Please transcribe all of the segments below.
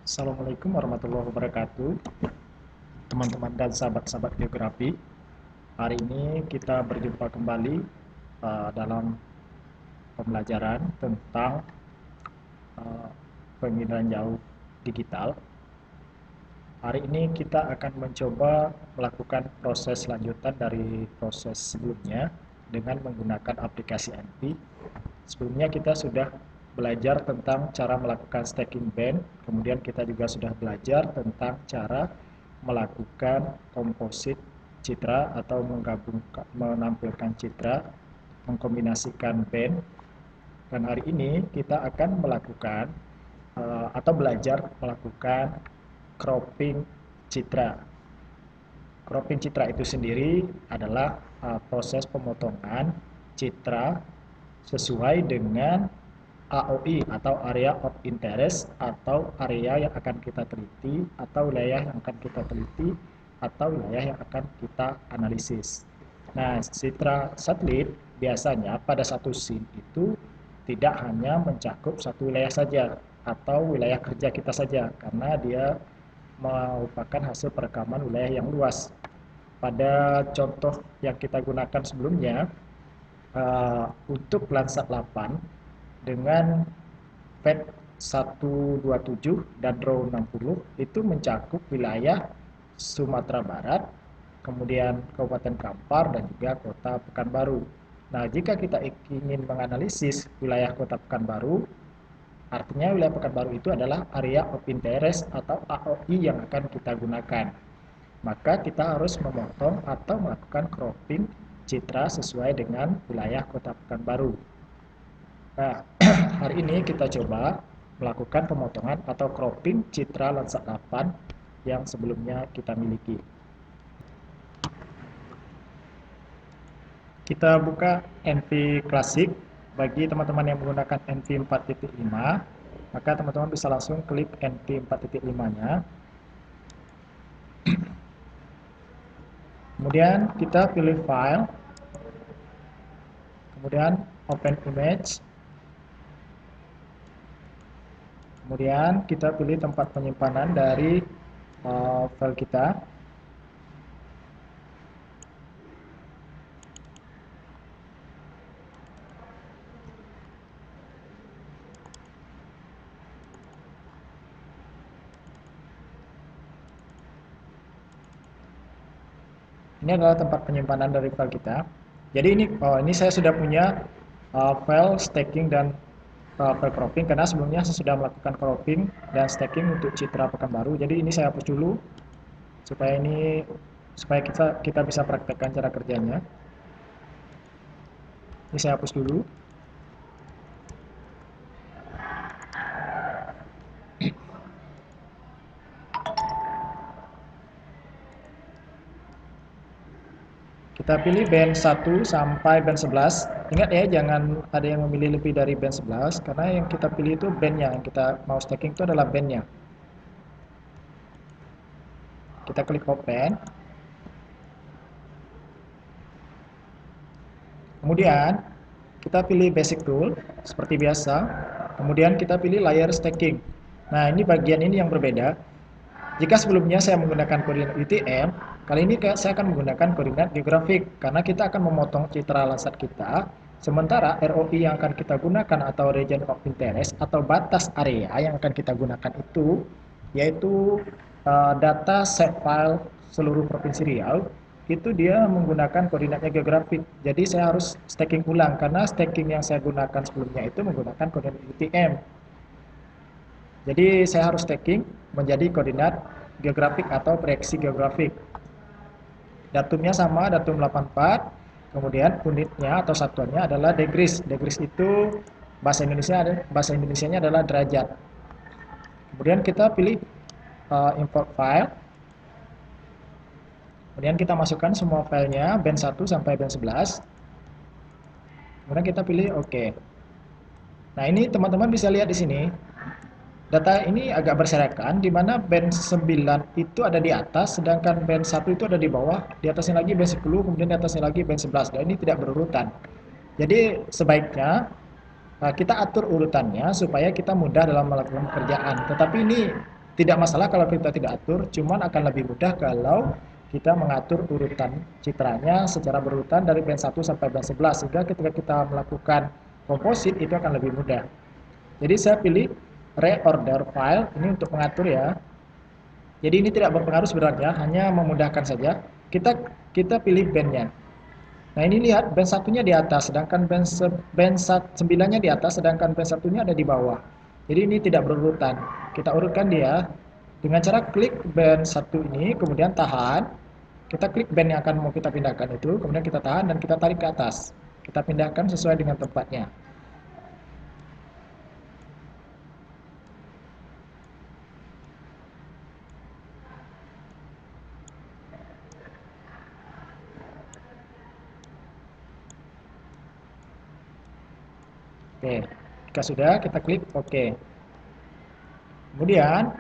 Assalamualaikum warahmatullahi wabarakatuh, teman-teman dan sahabat-sahabat geografi. Hari ini kita berjumpa kembali dalam pembelajaran tentang penginderaan jauh digital. Hari ini kita akan mencoba melakukan proses lanjutan dari proses sebelumnya dengan menggunakan aplikasi NP. Sebelumnya kita sudah belajar tentang cara melakukan stacking band, kemudian kita juga sudah belajar tentang cara melakukan komposit citra atau menampilkan citra, mengkombinasikan band. Dan hari ini kita akan melakukan atau belajar melakukan cropping citra. Cropping citra itu sendiri adalah proses pemotongan citra sesuai dengan AOI atau Area of Interest, atau area yang akan kita teliti, atau wilayah yang akan kita teliti, atau wilayah yang akan kita analisis. Nah, citra satelit biasanya pada satu scene itu tidak hanya mencakup satu wilayah saja atau wilayah kerja kita saja, karena dia merupakan hasil perekaman wilayah yang luas. Pada contoh yang kita gunakan sebelumnya, untuk Landsat 8 dengan PET 127 dan RAW 60 itu mencakup wilayah Sumatera Barat, kemudian Kabupaten Kampar, dan juga Kota Pekanbaru. Nah, jika kita ingin menganalisis wilayah Kota Pekanbaru, artinya wilayah Pekanbaru itu adalah Area of Interest atau AOI yang akan kita gunakan. Maka kita harus memotong atau melakukan cropping citra sesuai dengan wilayah Kota Pekanbaru. Nah, hari ini kita coba melakukan pemotongan atau cropping citra Landsat 8 yang sebelumnya kita miliki. Kita buka NV Classic. Bagi teman-teman yang menggunakan NV 4.5, maka teman-teman bisa langsung klik NV 4.5-nya. Kemudian kita pilih file, kemudian open image, kemudian kita pilih tempat penyimpanan dari file kita. Ini adalah tempat penyimpanan dari file kita. Jadi ini saya sudah punya file stacking dan file cropping, karena sebelumnya saya sudah melakukan cropping dan stacking untuk citra Pekanbaru. Jadi ini saya hapus dulu supaya kita bisa praktekkan cara kerjanya. Ini saya hapus dulu. Kita pilih band 1 sampai band 11. Ingat ya, jangan ada yang memilih lebih dari band 11, karena yang kita pilih itu bandnya, yang kita mau stacking itu adalah bandnya. Kita klik open. Kemudian kita pilih basic tool seperti biasa. Kemudian kita pilih layer stacking. Nah, ini bagian ini yang berbeda. Jika sebelumnya saya menggunakan koordinat UTM, kali ini saya akan menggunakan koordinat geografik, karena kita akan memotong citra Landsat kita, sementara ROI yang akan kita gunakan atau region of interest atau batas area yang akan kita gunakan itu yaitu data set file seluruh Provinsi Riau. Itu dia menggunakan koordinatnya geografik. Jadi saya harus stacking ulang, karena stacking yang saya gunakan sebelumnya itu menggunakan koordinat UTM. Jadi saya harus stacking menjadi koordinat geografik atau proyeksi geografik. Datumnya sama, datum 84. Kemudian unitnya atau satuannya adalah degrees. Degrees itu bahasa Indonesianya adalah derajat. Kemudian kita pilih import file. Kemudian kita masukkan semua filenya band 1 sampai band 11. Kemudian kita pilih OK. Nah, ini teman-teman bisa lihat di sini. Data ini agak berserakan, di mana band 9 itu ada di atas, sedangkan band 1 itu ada di bawah, di atasnya lagi band 10, kemudian di atasnya lagi band 11, dan ini tidak berurutan. Jadi sebaiknya kita atur urutannya supaya kita mudah dalam melakukan pekerjaan. Tetapi ini Tidak masalah kalau kita tidak atur, cuman akan lebih mudah kalau kita mengatur urutan citranya secara berurutan dari band 1 sampai band 11, sehingga ketika kita melakukan komposit itu akan lebih mudah. Jadi saya pilih reorder file ini untuk mengatur ya. Jadi ini tidak berpengaruh sebenarnya, hanya memudahkan saja. Kita pilih bandnya. Nah ini lihat band satunya di atas, sedangkan band 9-nya di atas, sedangkan band satunya ada di bawah. Jadi ini tidak berurutan. Kita urutkan dia dengan cara klik band 1 ini, kemudian tahan. Kita klik band yang akan mau kita pindahkan itu, kemudian kita tahan dan kita tarik ke atas. Kita pindahkan sesuai dengan tempatnya. Oke, jika sudah kita klik OK. Kemudian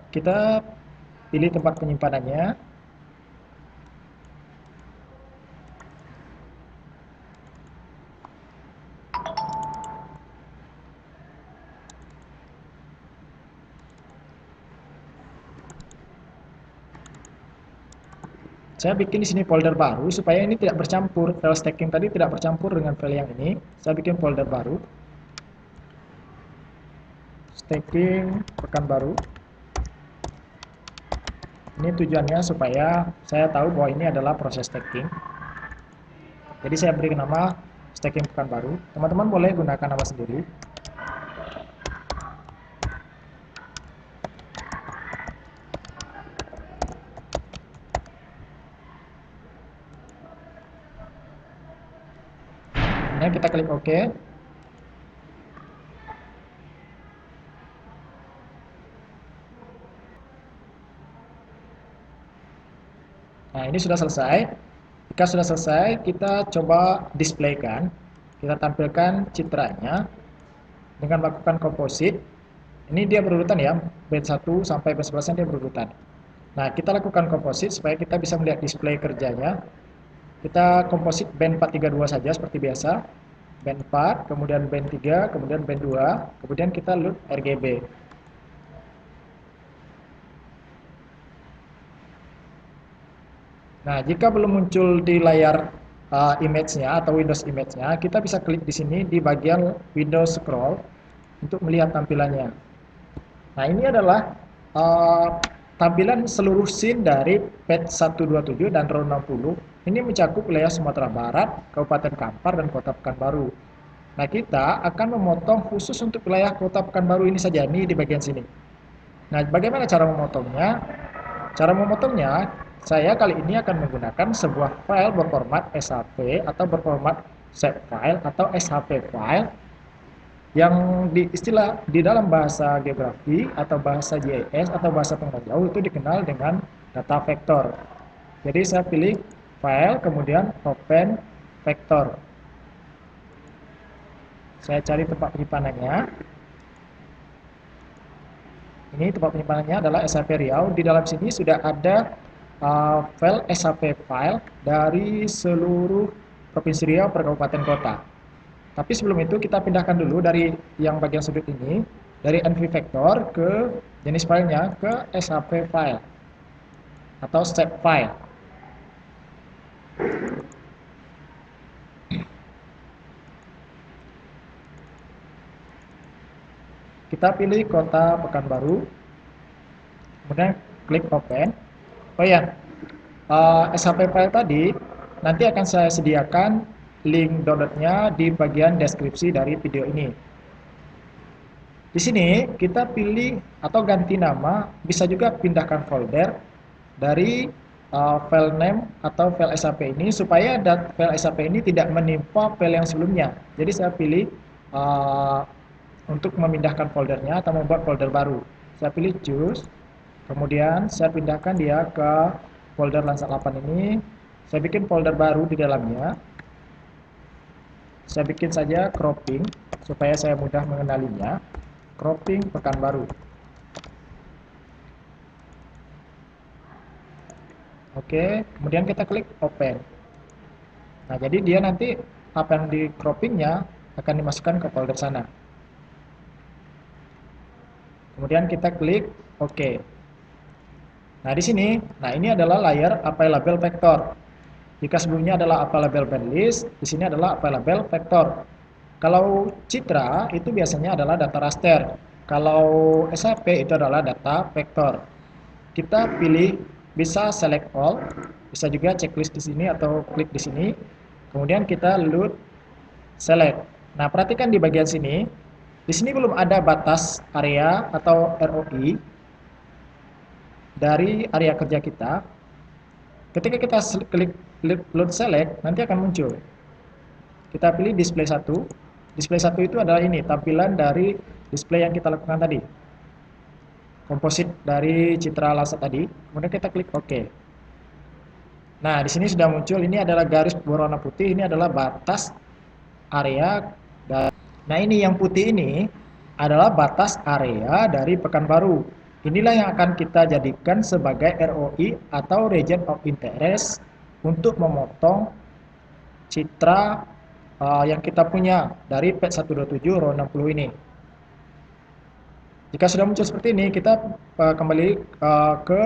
kita pilih tempat penyimpanannya. Saya bikin di sini folder baru supaya ini tidak bercampur. File stacking tadi tidak bercampur dengan file yang ini. Saya bikin folder baru. Stacking Pekanbaru. Ini tujuannya supaya saya tahu bahwa ini adalah proses stacking. Jadi saya beri nama stacking Pekanbaru. Teman-teman boleh gunakan nama sendiri. Kemudian kita klik OK. Nah, ini sudah selesai. Jika sudah selesai, kita coba displaykan. Kita tampilkan citranya dengan melakukan komposit. Ini dia berurutan ya, band 1 sampai band 11 dia berurutan. Nah, kita lakukan komposit supaya kita bisa melihat display kerjanya. Kita komposit band 432 saja seperti biasa. Band 4, kemudian band 3, kemudian band 2, kemudian kita load RGB. Nah, jika belum muncul di layar image-nya atau Windows image-nya, kita bisa klik di sini di bagian Windows Scroll untuk melihat tampilannya. Nah, ini adalah tampilan seluruh scene dari patch 127 dan ROM 60. Ini mencakup wilayah Sumatera Barat, Kabupaten Kampar, dan Kota Pekanbaru. Nah, kita akan memotong khusus untuk wilayah Kota Pekanbaru ini saja, nih di bagian sini. Nah, bagaimana cara memotongnya? Cara memotongnya, saya kali ini akan menggunakan sebuah file berformat SHP atau berformat shape file atau SHP file yang di dalam bahasa geografi atau bahasa GIS atau bahasa pengetahuan jauh itu dikenal dengan data vektor. Jadi saya pilih file, kemudian open vektor. Saya cari tempat penyimpanannya. Ini tempat penyimpanannya adalah SHP Riau. Di dalam sini sudah ada file SHP file dari seluruh Provinsi Riau per kabupaten kota. Tapi sebelum itu kita pindahkan dulu dari yang bagian sudut ini, dari NV Vector ke jenis filenya ke SHP file atau shape file. Kita pilih Kota Pekanbaru, kemudian klik Open. Oh ya, SHP file tadi nanti akan saya sediakan link downloadnya di bagian deskripsi dari video ini. Di sini kita pilih atau ganti nama, bisa juga pindahkan folder dari file name atau file SHP ini supaya file SHP ini tidak menimpa file yang sebelumnya. Jadi saya pilih untuk memindahkan foldernya atau membuat folder baru. Saya pilih choose, kemudian saya pindahkan dia ke folder Landsat 8 ini. Saya bikin folder baru di dalamnya. Saya bikin saja cropping supaya saya mudah mengenalinya. Cropping Pekanbaru. Oke, kemudian kita klik open. Nah, jadi dia nanti apa yang di croppingnya akan dimasukkan ke folder sana. Kemudian kita klik OK. Nah, di sini, ini adalah layer available vector. Jika sebelumnya adalah available band list, di sini adalah available vector. Kalau Citra itu biasanya adalah data raster. Kalau SAP itu adalah data vektor. Kita pilih, bisa select all, bisa juga checklist di sini atau klik di sini. Kemudian kita load select. Nah, perhatikan di bagian sini. Di sini belum ada batas area atau ROI dari area kerja kita. Ketika kita klik load select, nanti akan muncul. Kita pilih display 1. Display 1 itu adalah ini, tampilan dari display yang kita lakukan tadi. Komposit dari Citra Lasat tadi. Kemudian kita klik OK. Nah, di sini sudah muncul, ini adalah garis berwarna putih, ini adalah batas area. Nah, ini yang putih ini adalah batas area dari Pekanbaru. Inilah yang akan kita jadikan sebagai ROI atau Region of Interest untuk memotong citra yang kita punya dari PET127 RO60 ini. Jika sudah muncul seperti ini, kita kembali ke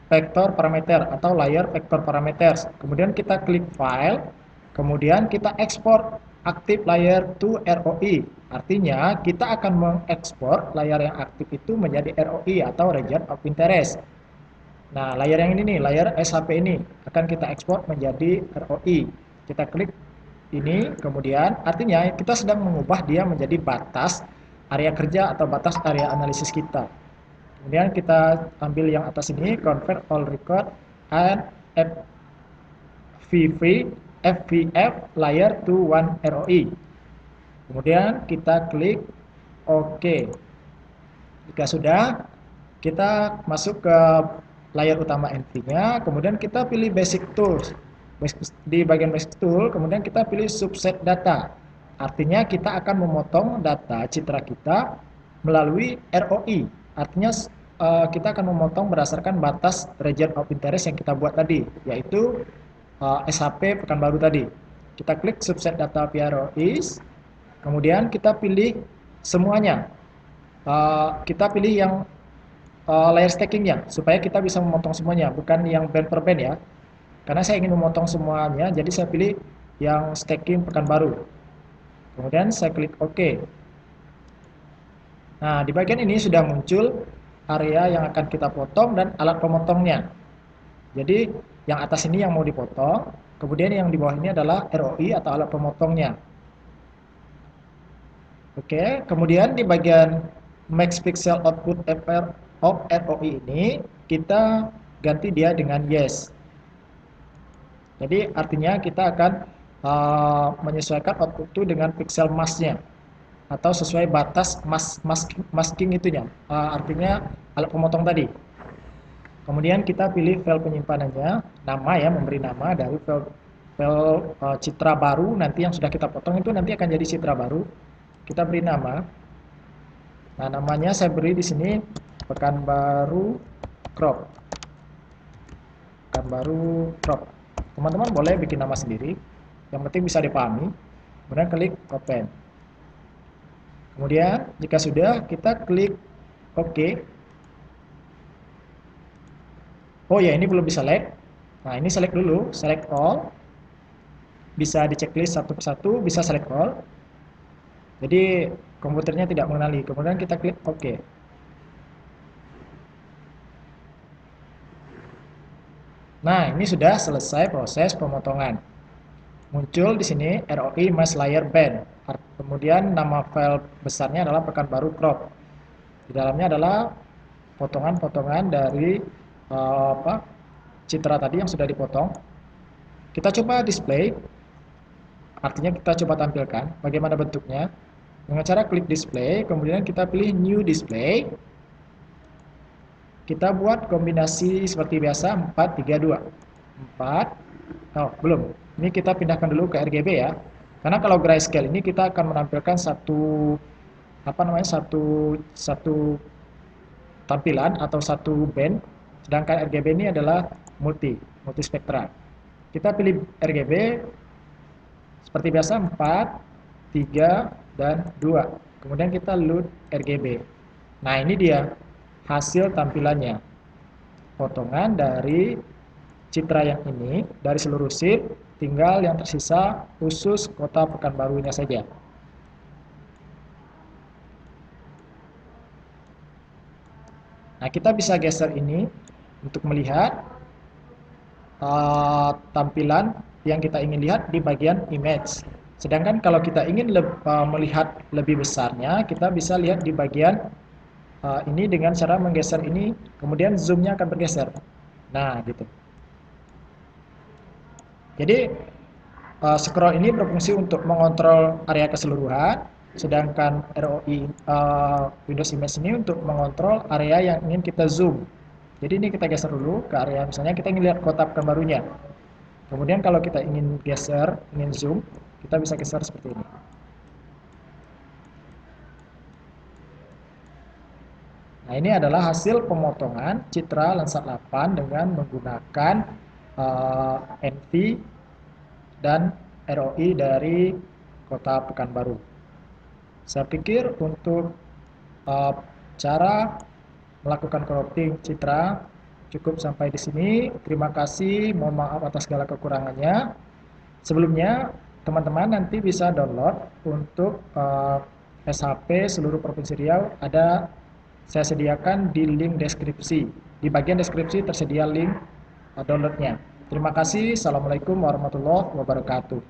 vector parameter atau layer vector parameters. Kemudian kita klik file, kemudian kita ekspor active layer to ROI. Artinya kita akan mengekspor layar yang aktif itu menjadi ROI atau region of interest. Nah, layar yang ini nih, layar SHP ini akan kita ekspor menjadi ROI. Kita klik ini, kemudian artinya kita sedang mengubah dia menjadi batas area kerja atau batas area analisis kita. Kemudian kita ambil yang atas ini, convert all record and FVF layer to one ROI. Kemudian kita klik OK. Jika sudah, kita masuk ke layar utama NV-nya, kemudian kita pilih Basic Tools. Di bagian Basic Tool, kemudian kita pilih Subset Data. Artinya kita akan memotong data citra kita melalui ROI. Artinya kita akan memotong berdasarkan batas region of interest yang kita buat tadi, yaitu SHP Pekanbaru tadi. Kita klik Subset Data via ROIs, kemudian kita pilih semuanya. Kita pilih yang layer stackingnya, supaya kita bisa memotong semuanya, bukan yang band per band ya. Karena saya ingin memotong semuanya, jadi saya pilih yang stacking Pekanbaru. Kemudian saya klik OK. Nah, di bagian ini sudah muncul area yang akan kita potong dan alat pemotongnya. Jadi, yang atas ini yang mau dipotong, kemudian yang di bawah ini adalah ROI atau alat pemotongnya. Oke, kemudian di bagian Max Pixel Output of ROI ini, kita ganti dia dengan Yes. Jadi artinya kita akan menyesuaikan output itu dengan pixel mask-nya atau sesuai batas masking itunya, artinya alat pemotong tadi. Kemudian kita pilih file penyimpanannya, nama ya, memberi nama dari file citra baru nanti yang sudah kita potong itu nanti akan jadi citra baru. Kita beri nama. Nah, namanya saya beri di sini Pekanbaru Crop. Pekanbaru Crop. Teman-teman boleh bikin nama sendiri, yang penting bisa dipahami. Kemudian klik Open. Kemudian jika sudah, kita klik OK. Oh ya, ini belum di-select. Nah, ini select dulu, select all. Bisa di checklist satu persatu, bisa select all. Jadi komputernya tidak mengenali. Kemudian kita klik OK. Nah, ini sudah selesai proses pemotongan. Muncul di sini ROI Mass Layer Band. Kemudian nama file besarnya adalah Pekanbaru Crop. Di dalamnya adalah potongan-potongan dari citra tadi yang sudah dipotong. Kita coba display. Artinya kita coba tampilkan bagaimana bentuknya. Dengan cara klik display, kemudian kita pilih New Display. Kita buat kombinasi seperti biasa 4, 3, 2. 4. Oh, belum. Ini kita pindahkan dulu ke RGB ya. Karena kalau grayscale ini kita akan menampilkan satu tampilan atau satu band, sedangkan RGB ini adalah multispektral. Kita pilih RGB seperti biasa 4, 3, dan 2. Kemudian kita load RGB. Nah, ini dia hasil tampilannya. Potongan dari citra yang ini, dari seluruh sheet, tinggal yang tersisa khusus kota Pekanbarunya saja. Nah, kita bisa geser ini untuk melihat tampilan yang kita ingin lihat di bagian image. Sedangkan kalau kita ingin melihat lebih besarnya, kita bisa lihat di bagian ini dengan cara menggeser ini, kemudian zoom-nya akan bergeser. Nah, gitu. Jadi scroll ini berfungsi untuk mengontrol area keseluruhan, sedangkan ROI Windows Image ini untuk mengontrol area yang ingin kita zoom. Jadi ini kita geser dulu ke area, misalnya kita ingin lihat kota Pekanbarunya. Kemudian kalau kita ingin geser, ingin zoom, kita bisa geser seperti ini. Nah, ini adalah hasil pemotongan citra Landsat 8 dengan menggunakan NV dan ROI dari kota Pekanbaru. Saya pikir untuk cara melakukan cropping citra cukup sampai di sini. Terima kasih, mohon maaf atas segala kekurangannya. Sebelumnya, teman-teman nanti bisa download untuk SHP seluruh Provinsi Riau, saya sediakan di link deskripsi. Di bagian deskripsi tersedia link downloadnya. Terima kasih. Assalamualaikum warahmatullahi wabarakatuh.